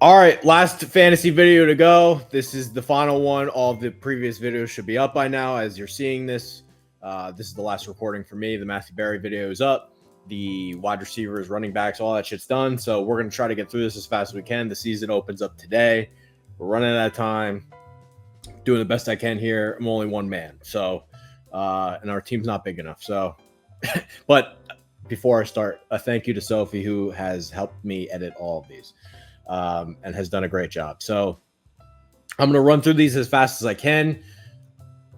All right, last fantasy video to go. This is the final one. All of the previous videos should be up by now as you're seeing this. This is the last recording for me. The Matthew Berry video is up. The wide receivers, running backs, all that shit's done. So we're going to try to get through this as fast as we can. The season opens up today. We're running out of time. Doing the best I can here. I'm only one man. So, and our team's not big enough. So, but before I start, a thank you to Sophie, who has helped me edit all of these. And has done a great job. So I'm going to run through these as fast as I can.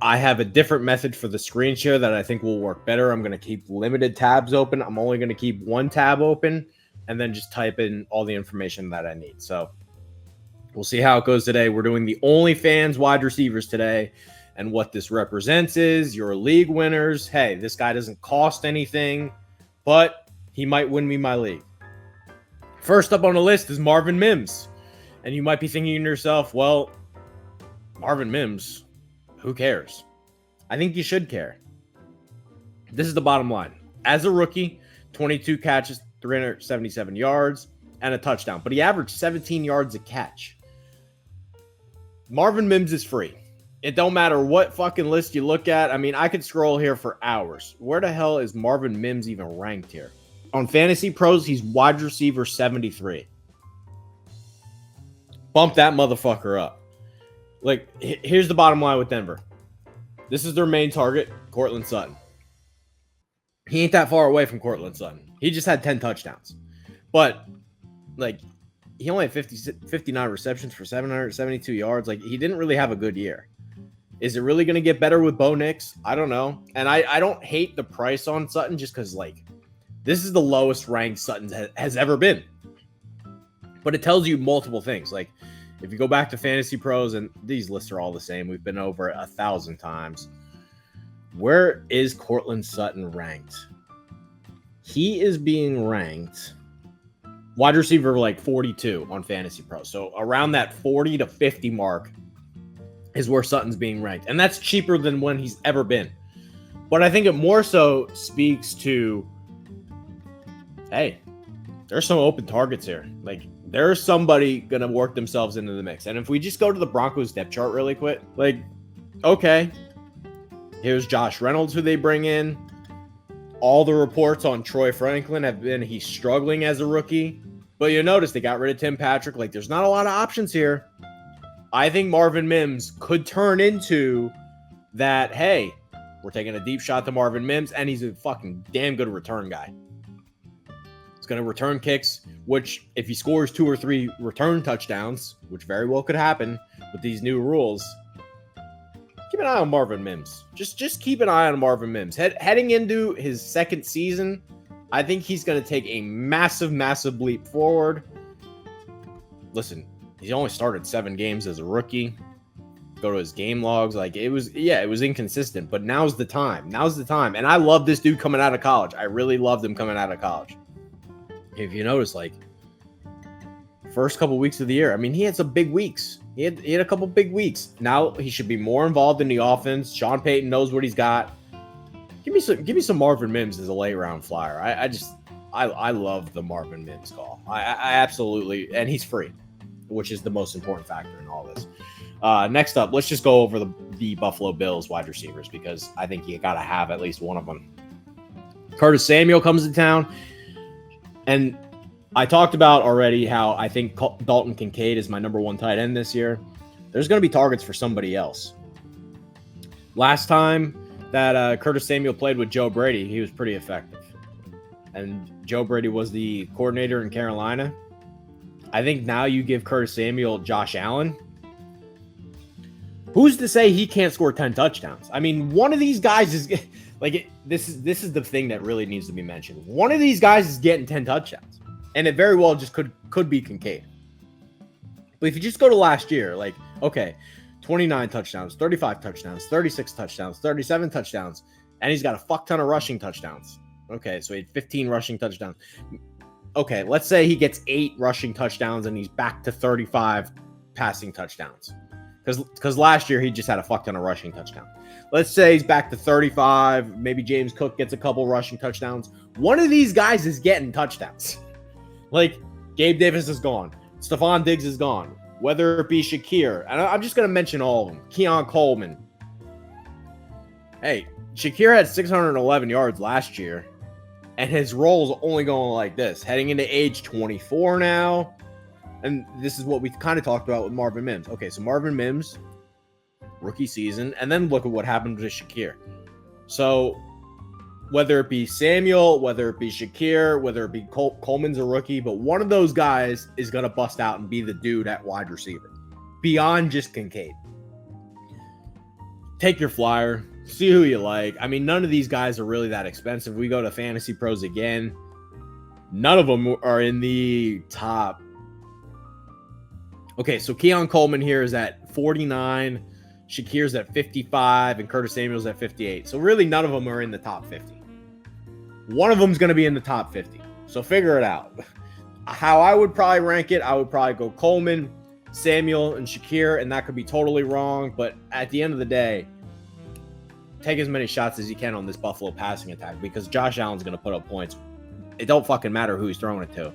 I have a different method for the screen share that I think will work better. I'm going to keep limited tabs open. I'm only going to keep one tab open and then just type in all the information that I need. So we'll see how it goes today. We're doing the OnlyFans wide receivers today. And what this represents is your league winners. Hey, this guy doesn't cost anything, but he might win me my league. First up on the list is Marvin Mims. And you might be thinking to yourself, well, Marvin Mims, who cares? I think you should care. This is the bottom line. As a rookie, 22 catches, 377 yards, and a touchdown. But he averaged 17 yards a catch. Marvin Mims is free. It don't matter what fucking list you look at. I mean, I could scroll here for hours. Where the hell is Marvin Mims even ranked here? On Fantasy Pros, he's wide receiver 73. Bump that motherfucker up. Like, here's the bottom line with Denver. This is their main target, Courtland Sutton. He ain't that far away from Courtland Sutton. He just had 10 touchdowns. But, like, he only had 59 receptions for 772 yards. Like, he didn't really have a good year. Is it really going to get better with Bo Nix? I don't know. And I don't hate the price on Sutton just because, like, this is the lowest ranked Sutton has ever been. But it tells you multiple things. Like, if you go back to Fantasy Pros, and these lists are all the same. We've been over 1,000 times. Where is Courtland Sutton ranked? He is being ranked wide receiver like 42 on Fantasy Pros. So around that 40 to 50 mark is where Sutton's being ranked. And that's cheaper than when he's ever been. But I think it more so speaks to, hey, there's some open targets here. Like, there's somebody going to work themselves into the mix. And if we just go to the Broncos depth chart really quick, like, okay, here's Josh Reynolds, who they bring in. All the reports on Troy Franklin have been he's struggling as a rookie. But you notice they got rid of Tim Patrick. Like, there's not a lot of options here. I think Marvin Mims could turn into that, hey, we're taking a deep shot to Marvin Mims, and he's a fucking damn good return guy. Going to return kicks, which if he scores 2 or 3 return touchdowns, which very well could happen with these new rules, keep an eye on Marvin Mims. Just keep an eye on Marvin Mims. Heading into his second season, I think he's going to take a massive, massive leap forward. Listen, he's only started 7 games as a rookie. Go to his game logs. Like, it was inconsistent, but now's the time. Now's the time. And I love this dude coming out of college. I really loved him coming out of college. If you notice, like, first couple weeks of the year, I mean, he had some big weeks. He had a couple big weeks. Now he should be more involved in the offense. Sean Payton knows what he's got. Give me some Marvin Mims as a late round flyer. I love the Marvin Mims call. I absolutely, and he's free, which is the most important factor in all this. Next up, let's just go over the Buffalo Bills wide receivers, because I think you got to have at least one of them. Curtis Samuel comes to town. And I talked about already how I think Dalton Kincaid is my number 1 tight end this year. There's going to be targets for somebody else. Last time that Curtis Samuel played with Joe Brady, he was pretty effective. And Joe Brady was the coordinator in Carolina. I think now you give Curtis Samuel Josh Allen. Who's to say he can't score 10 touchdowns? I mean, one of these guys is... This is the thing that really needs to be mentioned. One of these guys is getting 10 touchdowns, and it very well just could be Kincaid. But if you just go to last year, like, okay, 29 touchdowns, 35 touchdowns, 36 touchdowns, 37 touchdowns, and he's got a fuck ton of rushing touchdowns. Okay, so he had 15 rushing touchdowns. Okay, let's say he gets 8 rushing touchdowns and he's back to 35 passing touchdowns. Because last year he just had a fuck ton of rushing touchdowns. Let's say he's back to 35. Maybe James Cook gets a couple rushing touchdowns. One of these guys is getting touchdowns. Like, Gabe Davis is gone. Stephon Diggs is gone. Whether it be Shakir, and I'm just going to mention all of them. Keon Coleman. Hey, Shakir had 611 yards last year, and his role's only going like this. Heading into age 24 now, and this is what we kind of talked about with Marvin Mims. Okay, so Marvin Mims, rookie season, and then look at what happened with Shakir. So whether it be Samuel, whether it be Shakir, whether it be Coleman's a rookie, but one of those guys is going to bust out and be the dude at wide receiver beyond just Kincaid. Take your flyer, see who you like. I mean, none of these guys are really that expensive. We go to Fantasy Pros again. None of them are in the top. Okay, so Keon Coleman here is at 49. Shakir's at 55 and Curtis Samuel's at 58. So really none of them are in the top 50. One of them's going to be in the top 50. So figure it out. How I would probably rank it, I would probably go Coleman, Samuel, and Shakir, and that could be totally wrong. But at the end of the day, take as many shots as you can on this Buffalo passing attack because Josh Allen's going to put up points. It don't fucking matter who he's throwing it to.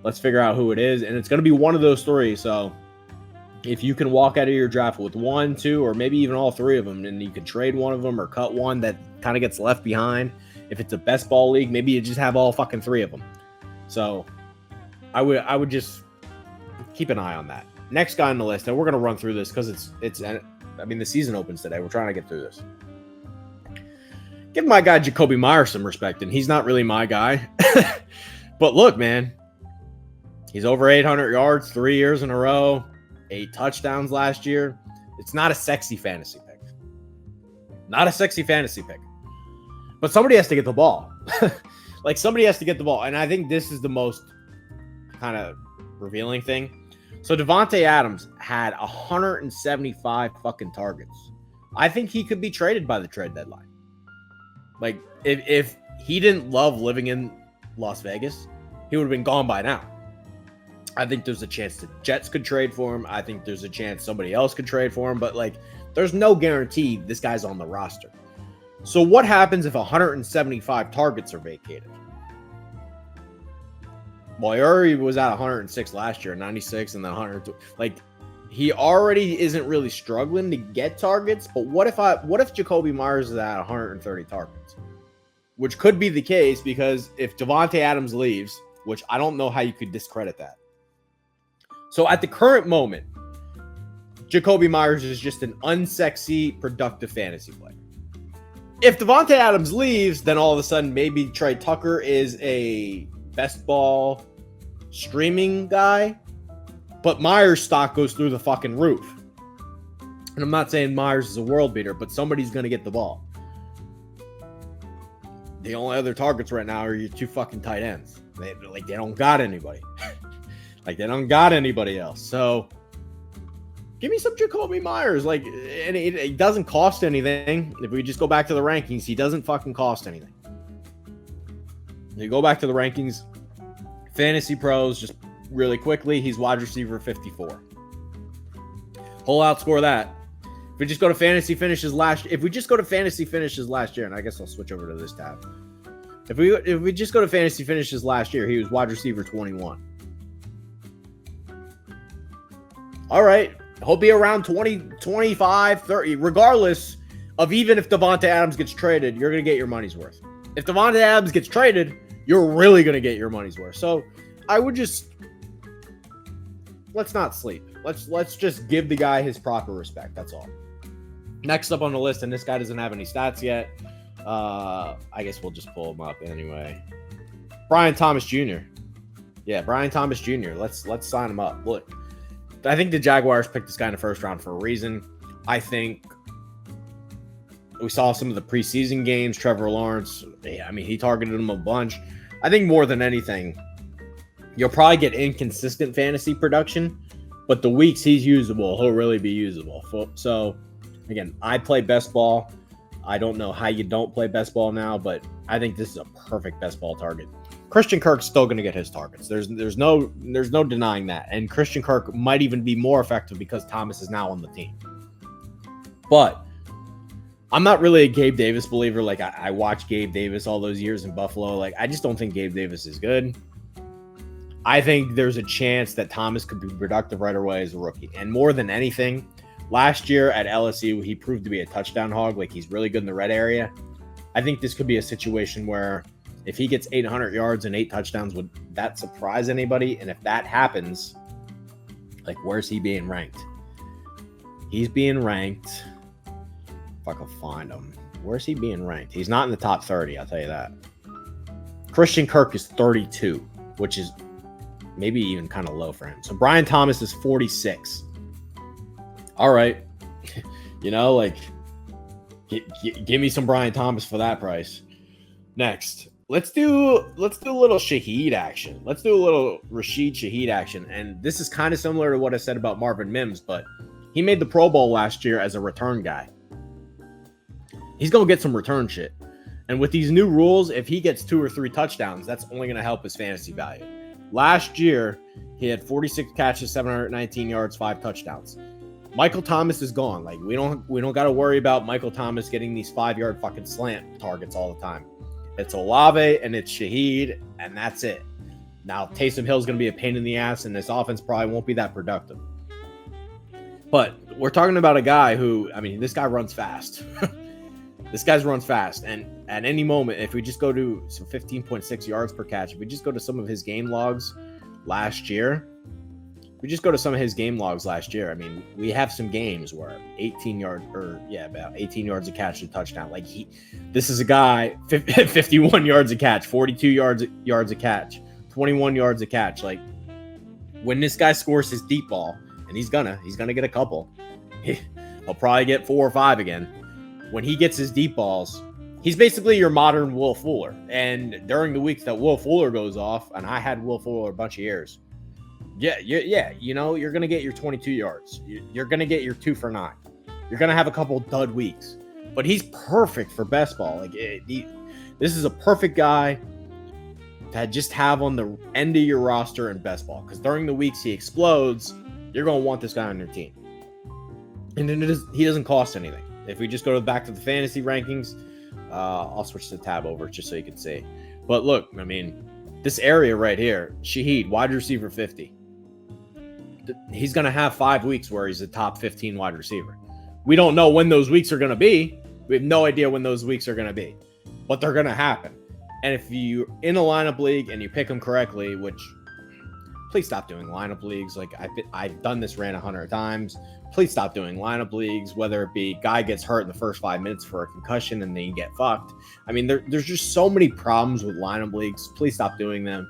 Let's figure out who it is, and it's going to be one of those three. So if you can walk out of your draft with one, two, or maybe even all three of them, and you can trade one of them or cut one that kind of gets left behind. If it's a best ball league, maybe you just have all fucking three of them. So I would just keep an eye on that. Next guy on the list, and we're going to run through this because the season opens today. We're trying to get through this. Give my guy Jakobi Meyers some respect, and he's not really my guy. But look, man, he's over 800 yards 3 years in a row. 8 touchdowns last year. It's not a sexy fantasy pick. Not a sexy fantasy pick. But somebody has to get the ball. Like, somebody has to get the ball. And I think this is the most kind of revealing thing. So Davante Adams had 175 fucking targets. I think he could be traded by the trade deadline. Like, if he didn't love living in Las Vegas, he would have been gone by now. I think there's a chance the Jets could trade for him. I think there's a chance somebody else could trade for him. But, like, there's no guarantee this guy's on the roster. So what happens if 175 targets are vacated? Well, he already was at 106 last year, 96, and then 100. Like, he already isn't really struggling to get targets. But what if Jakobi Meyers is at 130 targets? Which could be the case because if Davante Adams leaves, which I don't know how you could discredit that. So at the current moment, Jakobi Meyers is just an unsexy, productive fantasy player. If Davante Adams leaves, then all of a sudden maybe Trey Tucker is a best ball streaming guy, but Meyers' stock goes through the fucking roof. And I'm not saying Meyers is a world beater, but somebody's going to get the ball. The only other targets right now are your two fucking tight ends. They don't got anybody. Like, they don't got anybody else. So give me some Jakobi Meyers. Like, and it doesn't cost anything. If we just go back to the rankings, he doesn't fucking cost anything. You go back to the rankings, Fantasy Pros, just really quickly, he's wide receiver 54. Whole outscore that. If we just go to fantasy finishes last year, and I guess I'll switch over to this tab. If we just go to fantasy finishes last year, he was wide receiver 21. All right. He'll be around 20, 25, 30, regardless of even if Davante Adams gets traded, you're going to get your money's worth. If Davante Adams gets traded, you're really going to get your money's worth. So I would just, let's not sleep. Let's just give the guy his proper respect. That's all. Next up on the list, and this guy doesn't have any stats yet. I guess we'll just pull him up anyway. Brian Thomas Jr. Yeah, Brian Thomas Jr. Let's sign him up. Look, I think the Jaguars picked this guy in the first round for a reason. I think we saw some of the preseason games. Trevor Lawrence, he targeted him a bunch. I think more than anything, you'll probably get inconsistent fantasy production, but the weeks he's usable, he'll really be usable. So, again, I play best ball. I don't know how you don't play best ball now, but I think this is a perfect best ball target. Christian Kirk's still going to get his targets. There's no denying that. And Christian Kirk might even be more effective because Thomas is now on the team. But I'm not really a Gabe Davis believer. Like, I watched Gabe Davis all those years in Buffalo. Like, I just don't think Gabe Davis is good. I think there's a chance that Thomas could be productive right away as a rookie. And more than anything, last year at LSU, he proved to be a touchdown hog. Like, he's really good in the red area. I think this could be a situation where if he gets 800 yards and 8 touchdowns, would that surprise anybody? And if that happens, like, where's he being ranked? He's being ranked. If I can find him. Where's he being ranked? He's not in the top 30, I'll tell you that. Christian Kirk is 32, which is maybe even kind of low for him. So Brian Thomas is 46. All right. Like, give me some Brian Thomas for that price. Next, let's do a little Shaheed action. Let's do a little Rashid Shaheed action. And this is kind of similar to what I said about Marvin Mims, but he made the Pro Bowl last year as a return guy. He's going to get some return shit. And with these new rules, if he gets 2 or 3 touchdowns, that's only going to help his fantasy value. Last year, he had 46 catches, 719 yards, 5 touchdowns. Michael Thomas is gone. Like, we don't got to worry about Michael Thomas getting these 5-yard fucking slant targets all the time. It's Olave and it's Shaheed, and that's it. Now, Taysom Hill's going to be a pain in the ass, and this offense probably won't be that productive. But we're talking about a guy who, this guy runs fast. This guy runs fast, and at any moment, if we just go to some 15.6 yards per catch, if we just go to some of his game logs last year, we have some games where 18 yards, about 18 yards a catch to touchdown. Like, this is a guy, 51 yards a catch, 42 yards a catch, 21 yards a catch. Like, when this guy scores his deep ball, and he's gonna get a couple, he'll probably get 4 or 5 again. When he gets his deep balls, he's basically your modern Will Fuller. And during the weeks that Will Fuller goes off, and I had Will Fuller a bunch of years, you're going to get your 22 yards. You're going to get your 2 for 9. You're going to have a couple dud weeks. But he's perfect for best ball. Like, this is a perfect guy to just have on the end of your roster in best ball. Because during the weeks he explodes, you're going to want this guy on your team. And then he doesn't cost anything. If we just go back to the fantasy rankings, I'll switch the tab over just so you can see. But look, this area right here, Shaheed, wide receiver 50. He's going to have 5 weeks where he's a top 15 wide receiver. We don't know when those weeks are going to be. We have no idea when those weeks are going to be. But they're going to happen. And if you're in a lineup league and you pick them correctly, which, please stop doing lineup leagues. Like, I've done this rant 100 times. Please stop doing lineup leagues, whether it be guy gets hurt in the first 5 minutes for a concussion and then you get fucked. There's just so many problems with lineup leagues. Please stop doing them.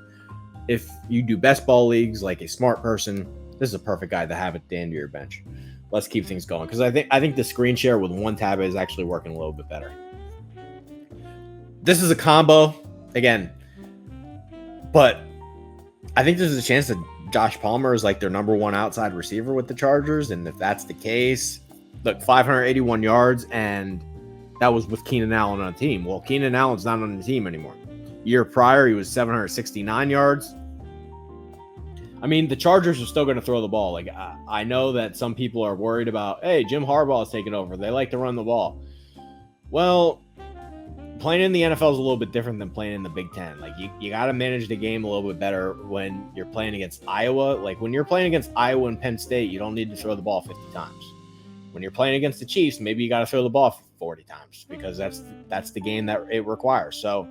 If you do best ball leagues like a smart person, this is a perfect guy to have at the end of your bench. Let's keep things going, because I think the screen share with one tab is actually working a little bit better. This is a combo again, but I think there's a chance that Josh Palmer is like their number 1 outside receiver with the Chargers. And if that's the case, look, 581 yards, and that was with Keenan Allen on the team. Well, Keenan Allen's not on the team anymore. Year prior, he was 769 yards. The Chargers are still going to throw the ball. Like, I know that some people are worried about, hey, Jim Harbaugh is taking over. They like to run the ball. Well, playing in the NFL is a little bit different than playing in the Big Ten. Like, you got to manage the game a little bit better when you're playing against Iowa. Like, when you're playing against Iowa and Penn State, you don't need to throw the ball 50 times. When you're playing against the Chiefs, maybe you got to throw the ball 40 times because that's the game that it requires. So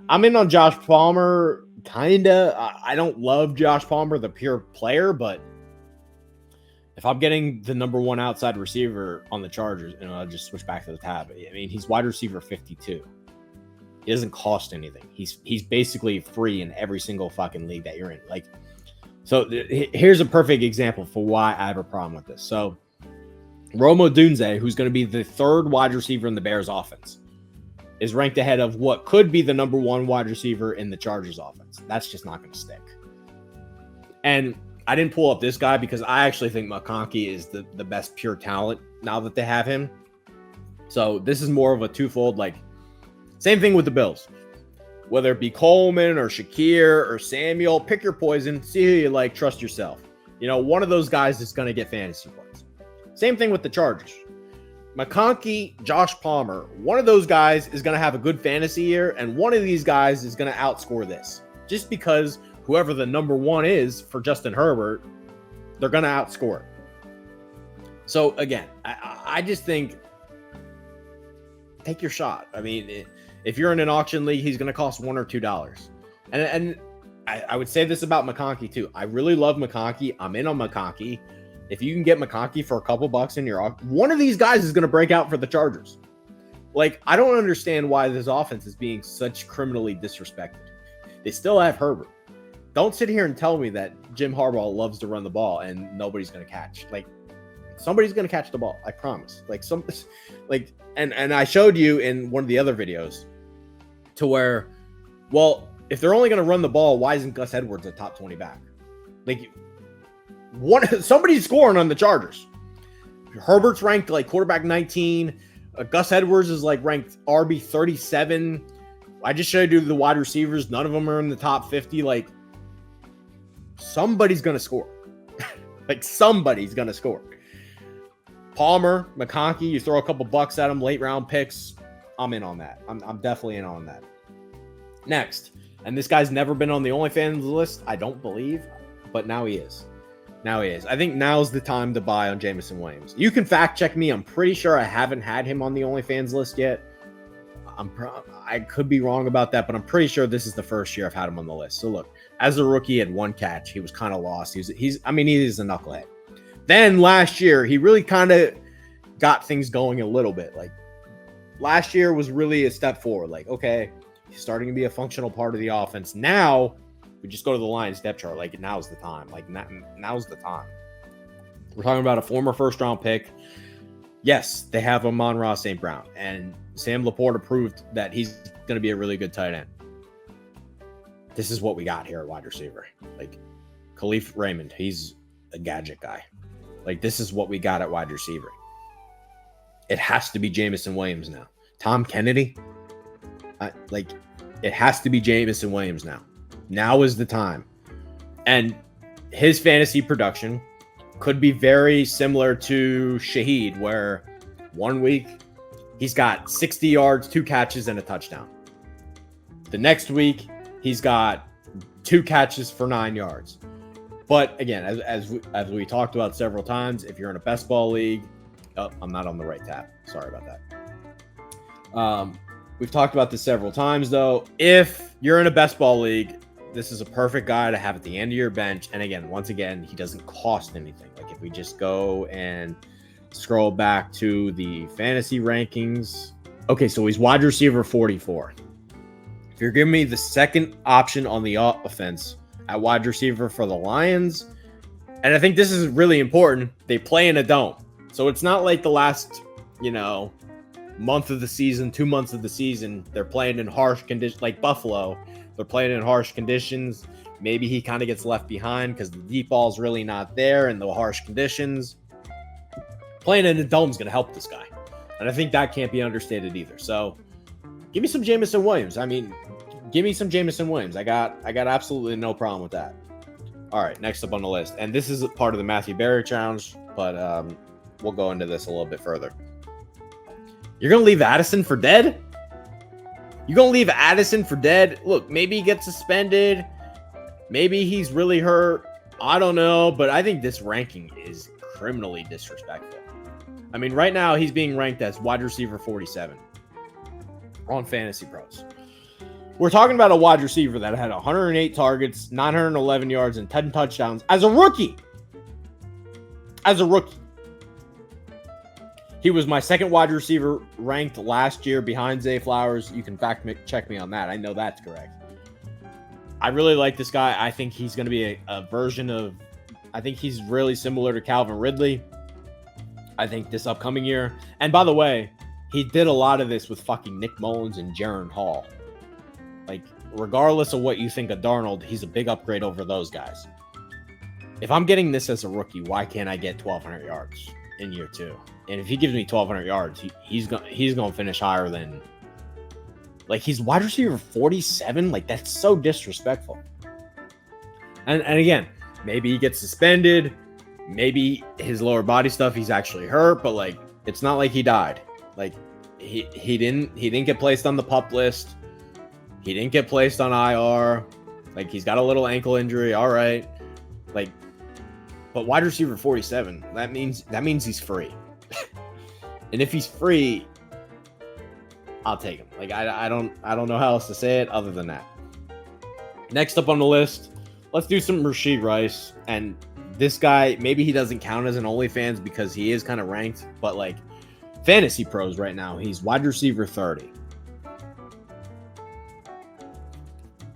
I'm in on Josh Palmer, kind of. I don't love Josh Palmer, the pure player, but if I'm getting the number 1 outside receiver on the Chargers, I'll just switch back to the tab. He's wide receiver 52. He doesn't cost anything. He's basically free in every single fucking league that you're in. Like, so here's a perfect example for why I have a problem with this. So Rome Odunze, who's going to be the 3rd wide receiver in the Bears offense, is ranked ahead of what could be the number 1 wide receiver in the Chargers offense. That's just not going to stick. And I didn't pull up this guy because I actually think McConkey is the best pure talent now that they have him. So this is more of a twofold, like, same thing with the Bills. Whether it be Coleman or Shakir or Samuel, pick your poison, see who you like, trust yourself. One of those guys is going to get fantasy points. Same thing with the Chargers. McConkey, Josh Palmer, one of those guys is going to have a good fantasy year, and one of these guys is going to outscore this. Just because whoever the number one is for Justin Herbert, they're going to outscore it. So again, I just think take your shot. I mean, if you're in an auction league, he's going to cost $1 or $2. And I would say this about McConkey too. I really love McConkey. I'm in on McConkey. If you can get McConkey for a couple bucks in your auction, one of these guys is going to break out for the Chargers. Like, I don't understand why this offense is being such criminally disrespected. They still have Herbert. Don't sit here and tell me that Jim Harbaugh loves to run the ball and nobody's going to catch. Like, somebody's going to catch the ball. I promise. And I showed you in one of the other videos to where, well, if they're only going to run the ball, why isn't Gus Edwards a top 20 back? Like, somebody's scoring on the Chargers. Herbert's ranked like quarterback 19. Gus Edwards is like ranked RB 37. I just showed you the wide receivers. None of them are in the top 50. Like, somebody's going to score. Somebody's going to score. Palmer, McConkey, you throw a couple bucks at them, late round picks. I'm in on that. I'm definitely in on that. Next, and this guy's never been on the OnlyFans list, I don't believe, but now he is. I think now's the time to buy on Jameson Williams. You can fact check me. I'm pretty sure I haven't had him on the OnlyFans list yet. I could be wrong about that, but I'm pretty sure this is the first year I've had him on the list. So look, as a rookie, he had one catch. He was kind of lost. He is a knucklehead. Then last year, he really kind of got things going a little bit. Like, last year was really a step forward. Like, okay, he's starting to be a functional part of the offense. Now, we just go to the Lions depth chart. Like, now's the time. Now's the time. We're talking about a former first-round pick. Yes, they have Amon-Ra St. Brown. And Sam Laporta proved that he's going to be a really good tight end. This is what we got here at wide receiver. Like, Khalif Raymond, he's a gadget guy. Like, this is what we got at wide receiver. It has to be Jameson Williams now. Tom Kennedy, it has to be Jameson Williams now. Now is the time. And his fantasy production could be very similar to Shaheed, where 1 week he's got 60 yards, 2 catches, and a touchdown. The next week, he's got 2 catches for 9 yards. But again, as we talked about several times, if you're in a best ball league, I'm not on the right tab. Sorry about that. We've talked about this several times, though. If you're in a best ball league, this is a perfect guy to have at the end of your bench. And again, once again, he doesn't cost anything. Like, if we just go and scroll back to the fantasy rankings. Okay, so he's wide receiver 44. If you're giving me the second option on the offense at wide receiver for the Lions, and I think this is really important, they play in a dome. So it's not like the last, month of the season, 2 months of the season, they're playing in harsh conditions, like Buffalo. They're playing in harsh conditions. Maybe he kind of gets left behind because the deep ball's really not there in the harsh conditions. Playing in a dome is going to help this guy. And I think that can't be understated either. So give me some Jameson Williams. I mean, give me some Jameson Williams. I got absolutely no problem with that. All right, next up on the list. And this is part of the Matthew Berry challenge, but we'll go into this a little bit further. You're going to leave Addison for dead? You're going to leave Addison for dead? Look, maybe he gets suspended. Maybe he's really hurt. I don't know, but I think this ranking is criminally disrespectful. I mean, right now he's being ranked as wide receiver 47 on Fantasy Pros. We're talking about a wide receiver that had 108 targets, 911 yards, and 10 touchdowns as a rookie. He was my second wide receiver ranked last year behind Zay Flowers. You can fact check me on that. I know that's correct. I really like this guy. I think he's going to be a version of, I think he's really similar to Calvin Ridley. I think this upcoming year. And by the way, he did a lot of this with fucking Nick Mullins and Jaron Hall. Like, regardless of what you think of Darnold, he's a big upgrade over those guys. If I'm getting this as a rookie, why can't I get 1,200 yards in year 2? And if he gives me 1,200 yards, he's going to finish higher than, like, he's wide receiver 47. Like, that's so disrespectful. And again, maybe he gets suspended. Maybe his lower body stuff, he's actually hurt, but like, it's not like he died. Like, he didn't get placed on the PUP list. He didn't get placed on IR. Like, he's got a little ankle injury. All right. Like, but wide receiver 47, that means he's free. And if he's free, I'll take him. Like, I don't know how else to say it other than that. Next up on the list, let's do some Rashee Rice. And this guy, maybe he doesn't count as an OnlyFans because he is kind of ranked, but like fantasy pros right now, he's wide receiver 30.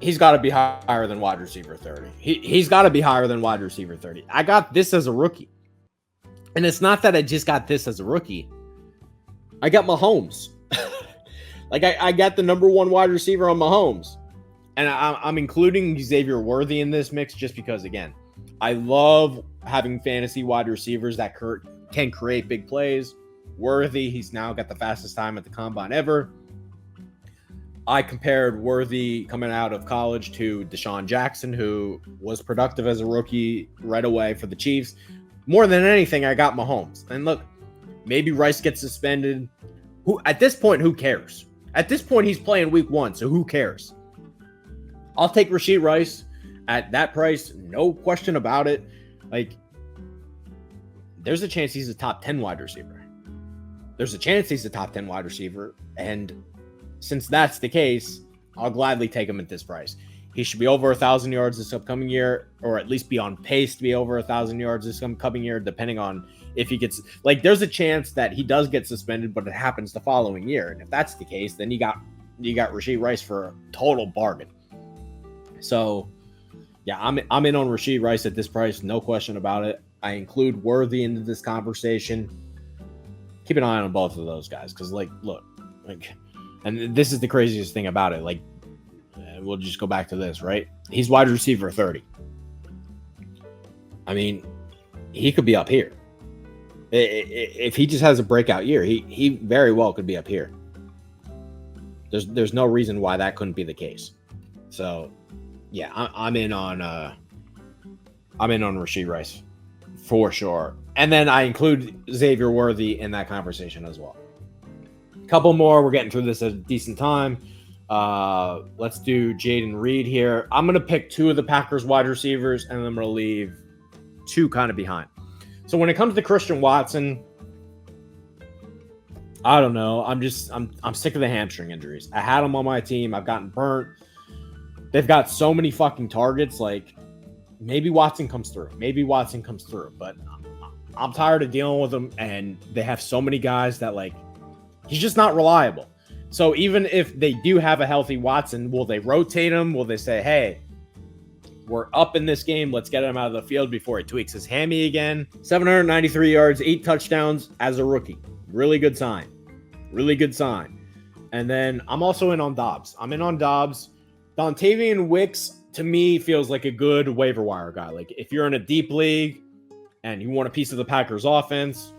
He's got to be higher than wide receiver 30. He's got to be higher than wide receiver 30. I got this as a rookie. And it's not that I just got this as a rookie. I got Mahomes. Like, I got the number one wide receiver on Mahomes. And I'm including Xavier Worthy in this mix just because, again, I love having fantasy wide receivers that can create big plays. Worthy, he's now got the fastest time at the combine ever. I compared Worthy coming out of college to Deshaun Jackson, who was productive as a rookie right away for the Chiefs. More than anything, I got Mahomes. And look, maybe Rice gets suspended. At this point, who cares? At this point, he's playing week 1, so who cares? I'll take Rashee Rice at that price, no question about it. Like, there's a chance he's a top 10 wide receiver. There's a chance he's a top 10 wide receiver. And since that's the case, I'll gladly take him at this price. He should be over 1,000 yards this upcoming year, or at least be on pace to be over 1,000 yards this upcoming year, depending on if he gets, like, there's a chance that he does get suspended, but it happens the following year. And if that's the case, then you got Rashee Rice for a total bargain. So, yeah, I'm in on Rashee Rice at this price, no question about it. I include Worthy into this conversation. Keep an eye on both of those guys, because, like, look, like, and this is the craziest thing about it. Like, we'll just go back to this, right? He's wide receiver 30. I mean, he could be up here. If he just has a breakout year, he very well could be up here. There's no reason why that couldn't be the case. So, yeah, I'm in on Rashee Rice for sure. And then I include Xavier Worthy in that conversation as well. A couple more. We're getting through this at a decent time. Let's do Jaden Reed here. I'm going to pick 2 of the Packers wide receivers, and then I'm going to leave 2 kind of behind. So when it comes to Christian Watson, I don't know. I'm sick of the hamstring injuries. I had him on my team. I've gotten burnt. They've got so many fucking targets. Like, maybe Watson comes through. But I'm tired of dealing with them, and they have so many guys that, like, he's just not reliable. So even if they do have a healthy Watson, will they rotate him? Will they say, hey, we're up in this game, let's get him out of the field before he tweaks his hammy again? 793 yards, 8 touchdowns as a rookie. Really good sign. And then I'm also in on Dobbs. Dontavian Wicks, to me, feels like a good waiver wire guy. Like, if you're in a deep league and you want a piece of the Packers offense,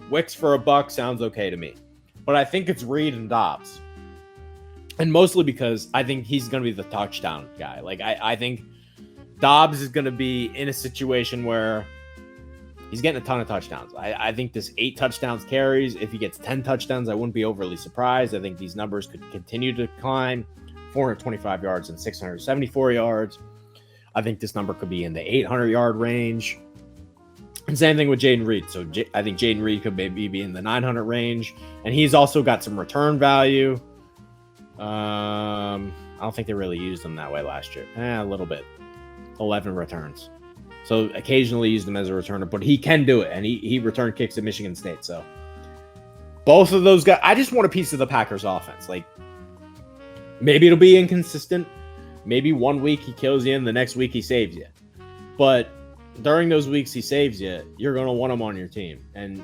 Wicks for $1 sounds okay to me. But I think it's Reed and Dobbs. And mostly because I think he's going to be the touchdown guy. Like, I think Dobbs is going to be in a situation where he's getting a ton of touchdowns. I think this 8 touchdowns carries. If he gets 10 touchdowns, I wouldn't be overly surprised. I think these numbers could continue to climb. 425 yards and 674 yards. I think this number could be in the 800-yard range. And same thing with Jaden Reed. So I think Jaden Reed could maybe be in the 900 range. And he's also got some return value. I don't think they really used him that way last year. A little bit. 11 returns. So occasionally used him as a returner, but he can do it. And he returned kicks at Michigan State. So both of those guys, I just want a piece of the Packers offense. Like, maybe it'll be inconsistent. Maybe one week he kills you and the next week he saves you. But during those weeks he saves you, you're going to want him on your team. And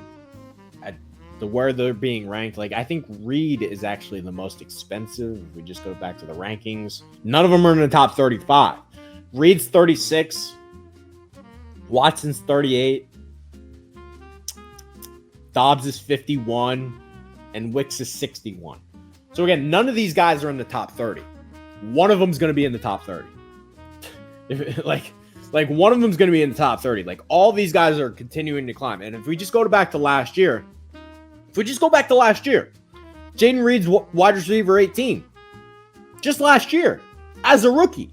at where they're being ranked, like, I think Reed is actually the most expensive. If we just go back to the rankings, none of them are in the top 35. Reed's 36. Watson's 38. Dobbs is 51. And Wicks is 61. So again, none of these guys are in the top 30. One of them's going to be in the top 30. like one of them's going to be in the top 30. Like, all these guys are continuing to climb. And if we just go back to last year, Jaden Reed's wide receiver 18. Just last year, as a rookie.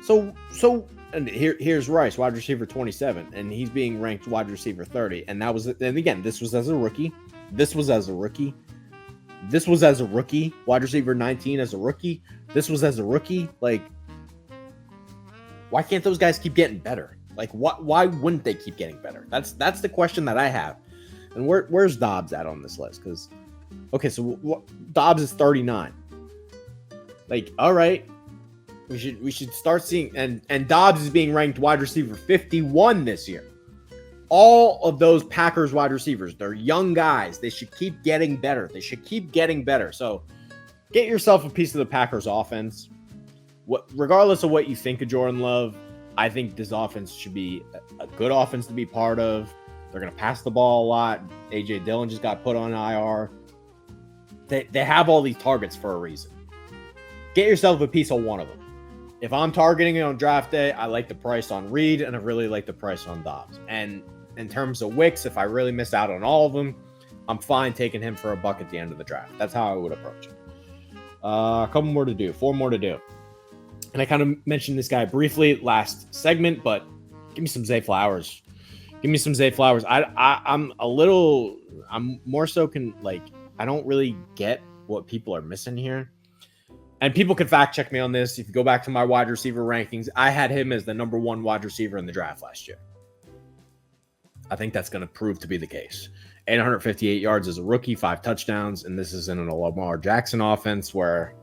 And here's Rice, wide receiver 27, and he's being ranked wide receiver 30. And again, this was as a rookie. This was as a rookie. This was as a rookie. Wide receiver 19 as a rookie. This was as a rookie. Like, why can't those guys keep getting better? Like, why wouldn't they keep getting better? That's the question that I have. And where's Dobbs at on this list? Because, okay, so Dobbs is 39. Like, all right. We should start seeing, and Dobbs is being ranked wide receiver 51 this year. All of those Packers wide receivers, they're young guys. They should keep getting better. So get yourself a piece of the Packers offense. Regardless of what you think of Jordan Love, I think this offense should be a good offense to be part of. They're going to pass the ball a lot. A.J. Dillon just got put on IR. They have all these targets for a reason. Get yourself a piece of one of them. If I'm targeting it on draft day, I like the price on Reed, and I really like the price on Dobbs. And in terms of Wicks, if I really miss out on all of them, I'm fine taking him for a buck at the end of the draft. That's how I would approach it. A couple more to do. 4 more to do. And I kind of mentioned this guy briefly last segment, but give me some Zay Flowers. I'm more so I don't really get what people are missing here. And people can fact check me on this. If you go back to my wide receiver rankings, I had him as the number 1 wide receiver in the draft last year. I think that's going to prove to be the case. 858 yards as a rookie, 5 touchdowns, and this is in a Lamar Jackson offense where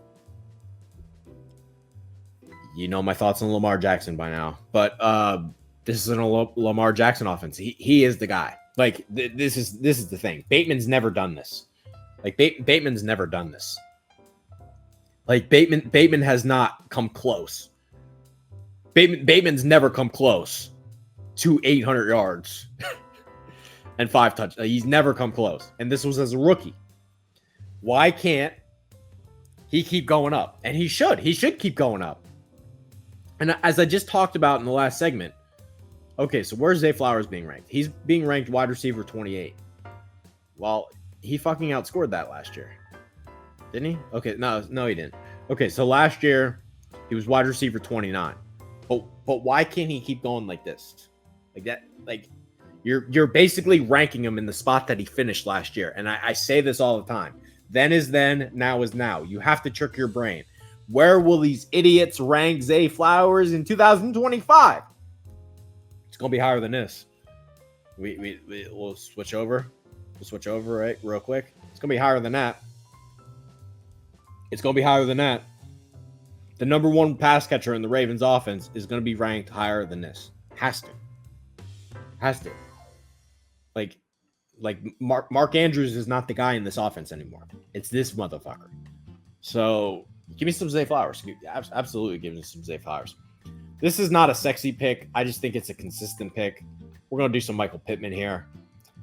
you know my thoughts on Lamar Jackson by now. But this is in a Lamar Jackson offense. He is the guy. Like, this is the thing. Bateman's never done this. Bateman's never done this. Like, Bateman has not come close. Bateman's never come close to 800 yards and 5 touchdowns. He's never come close. And this was as a rookie. Why can't he keep going up? And he should. He should keep going up. And as I just talked about in the last segment, okay, so where's Zay Flowers being ranked? He's being ranked wide receiver 28. Well, he fucking outscored that last year. Didn't he? Okay, no, he didn't. Okay, so last year he was wide receiver 29. But why can't he keep going like this? Like that, like you're basically ranking him in the spot that he finished last year. And I say this all the time. Then is then, now is now. You have to trick your brain. Where will these idiots rank Zay Flowers in 2025? It's gonna be higher than this. We'll switch over. Right, real quick. It's gonna be higher than that. The number 1 pass catcher in the Ravens offense is going to be ranked higher than this. Has to. Like Mark Andrews is not the guy in this offense anymore. It's this motherfucker. So give me some Zay Flowers. Absolutely give me some Zay Flowers. This is not a sexy pick. I just think it's a consistent pick. We're going to do some Michael Pittman here.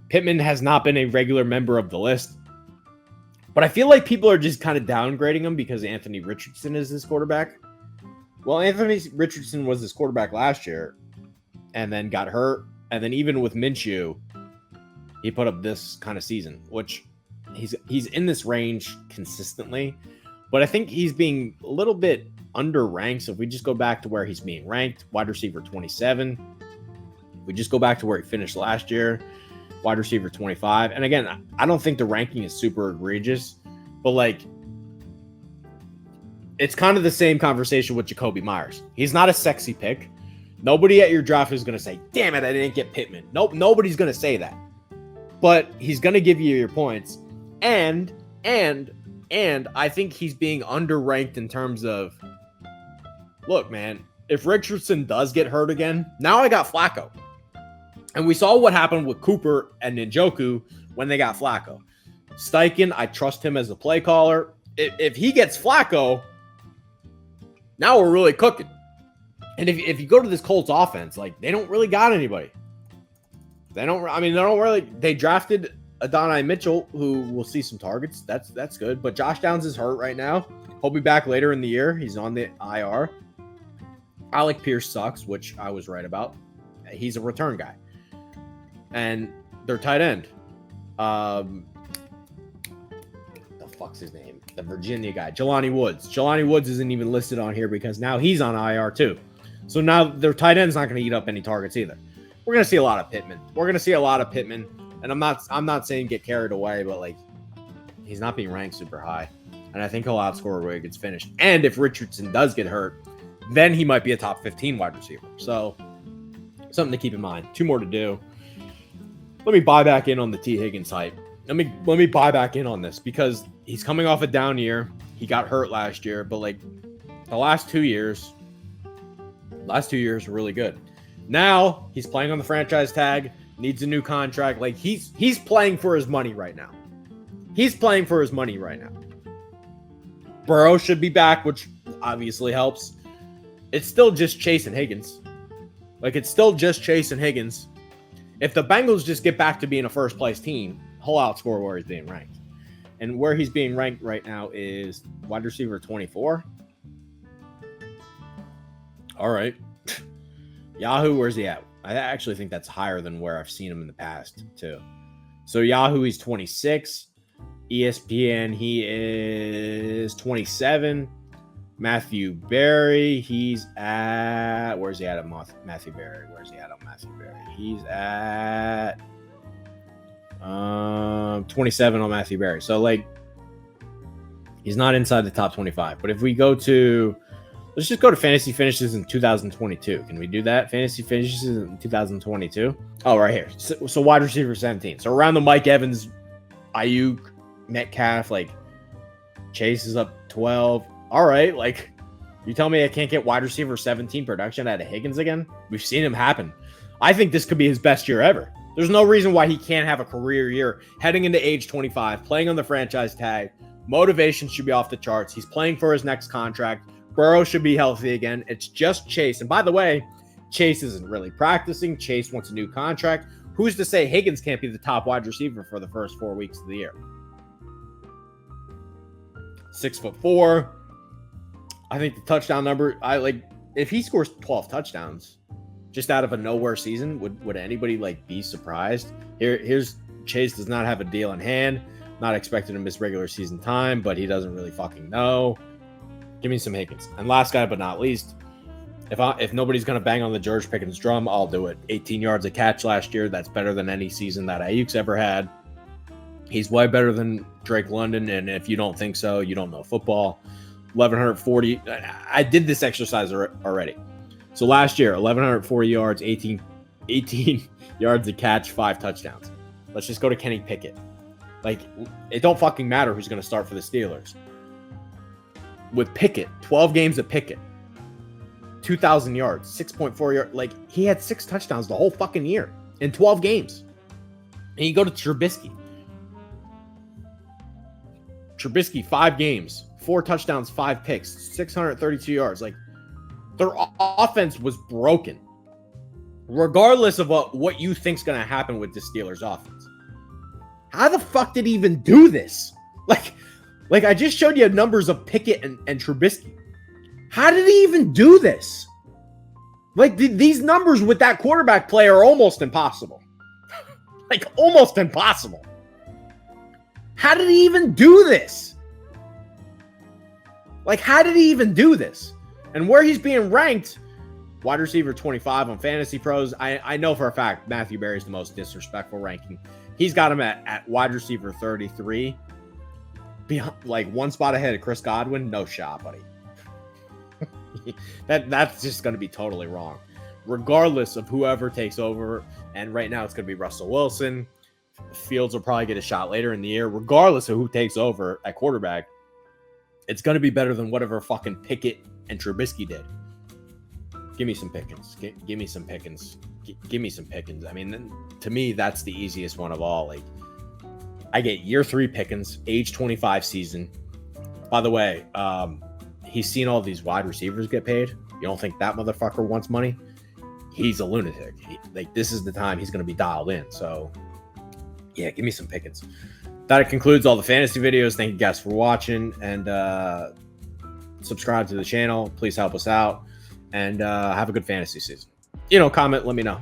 Pittman has not been a regular member of the list. But I feel like people are just kind of downgrading him because Anthony Richardson is his quarterback. Well, Anthony Richardson was his quarterback last year and then got hurt. And then even with Minshew, he put up this kind of season, which he's in this range consistently. But I think he's being a little bit underranked. So if we just go back to where he's being ranked, wide receiver 27. We just go back to where he finished last year. Wide receiver 25. And again, I don't think the ranking is super egregious, but like, it's kind of the same conversation with Jakobi Meyers. He's not a sexy pick. Nobody at your draft is going to say, damn it, I didn't get Pittman. Nope, nobody's going to say that. But he's going to give you your points. And I think he's being underranked in terms of, look, man, if Richardson does get hurt again, now I got Flacco. And we saw what happened with Cooper and Njoku when they got Flacco. Steichen, I trust him as a play caller. If he gets Flacco, now we're really cooking. And if you go to this Colts offense, like, they don't really got anybody. They drafted Adonai Mitchell, who will see some targets. That's good. But Josh Downs is hurt right now. He'll be back later in the year. He's on the IR. Alec Pierce sucks, which I was right about. He's a return guy. And their tight end. The fuck's his name? The Virginia guy. Jelani Woods. Jelani Woods isn't even listed on here because now he's on IR too. So now their tight end's not going to eat up any targets either. We're going to see a lot of Pittman. And I'm not saying get carried away, but like he's not being ranked super high. And I think he'll outscore where he gets finished. And if Richardson does get hurt, then he might be a top 15 wide receiver. So something to keep in mind. 2 more to do. Let me buy back in on the T. Higgins hype. Let me buy back in on this because he's coming off a down year. He got hurt last year, but like the last 2 years were really good. Now he's playing on the franchise tag, needs a new contract. Like he's playing for his money right now. Burrow should be back, which obviously helps. It's still just Chase and Higgins. If the Bengals just get back to being a first place team, he'll outscore where he's being ranked. And where he's being ranked right now is wide receiver 24. All right. Yahoo, where's he at? I actually think that's higher than where I've seen him in the past, too. So Yahoo, he's 26. ESPN, he is 27. Matthew Berry, he's at... Where's he at Matthew Berry? He's at 27 on Matthew Berry. So, like, he's not inside the top 25. But if we go to... Let's just go to fantasy finishes in 2022. Can we do that? Fantasy finishes in 2022. Oh, right here. So wide receiver 17. So around the Mike Evans, Ayuk, Metcalf, like Chase is up 12. All right, like you tell me I can't get wide receiver 17 production out of Higgins again? We've seen him happen. I think this could be his best year ever. There's no reason why he can't have a career year heading into age 25, playing on the franchise tag. Motivation should be off the charts. He's playing for his next contract. Burrow should be healthy again. It's just Chase. And by the way, Chase isn't really practicing. Chase wants a new contract. Who's to say Higgins can't be the top wide receiver for the first 4 weeks of the year? 6'4". I think the touchdown number, if he scores 12 touchdowns just out of a nowhere season, would anybody like be surprised? Here's Chase does not have a deal in hand. Not expecting to miss regular season time, but he doesn't really fucking know. Give me some Higgins. And last guy but not least, if nobody's going to bang on the George Pickens drum, I'll do it. 18 yards a catch last year. That's better than any season that Ayuk's ever had. He's way better than Drake London, and if you don't think so, you don't know football. 1,140. I did this exercise already. So last year, 1,140 yards, 18 yards a catch, 5 touchdowns. Let's just go to Kenny Pickett. Like, it don't fucking matter who's going to start for the Steelers. With Pickett, 12 games of Pickett, 2,000 yards, 6.4 yards. Like, he had 6 touchdowns the whole fucking year in 12 games. And you go to Trubisky. Trubisky, 5 games, 4 touchdowns, 5 picks, 632 yards. Like, their offense was broken. Regardless of what you think's going to happen with the Steelers offense. How the fuck did he even do this? Like I just showed you numbers of Pickett and Trubisky. How did he even do this? Like, these numbers with that quarterback play are almost impossible. Like, almost impossible. How did he even do this? Like, how did he even do this? And where he's being ranked, wide receiver 25 on Fantasy Pros. I know for a fact Matthew Berry is the most disrespectful ranking. He's got him at wide receiver 33. Like one spot ahead of Chris Godwin. No shot, buddy. That's just going to be totally wrong. Regardless of whoever takes over, and right now it's going to be Russell Wilson. Fields will probably get a shot later in the year. Regardless of who takes over at quarterback, it's going to be better than whatever fucking Pickett and Trubisky did. Give me some Pickens. Give me some Pickens. Give me some Pickens. I mean, to me, that's the easiest one of all. Like, I get year 3 Pickens, age 25 season. By the way, he's seen all these wide receivers get paid. You don't think that motherfucker wants money? He's a lunatic. This is the time he's going to be dialed in. So, yeah, give me some Pickens. That concludes all the fantasy videos. Thank you guys for watching. And subscribe to the channel. Please help us out. And have a good fantasy season. Comment, let me know.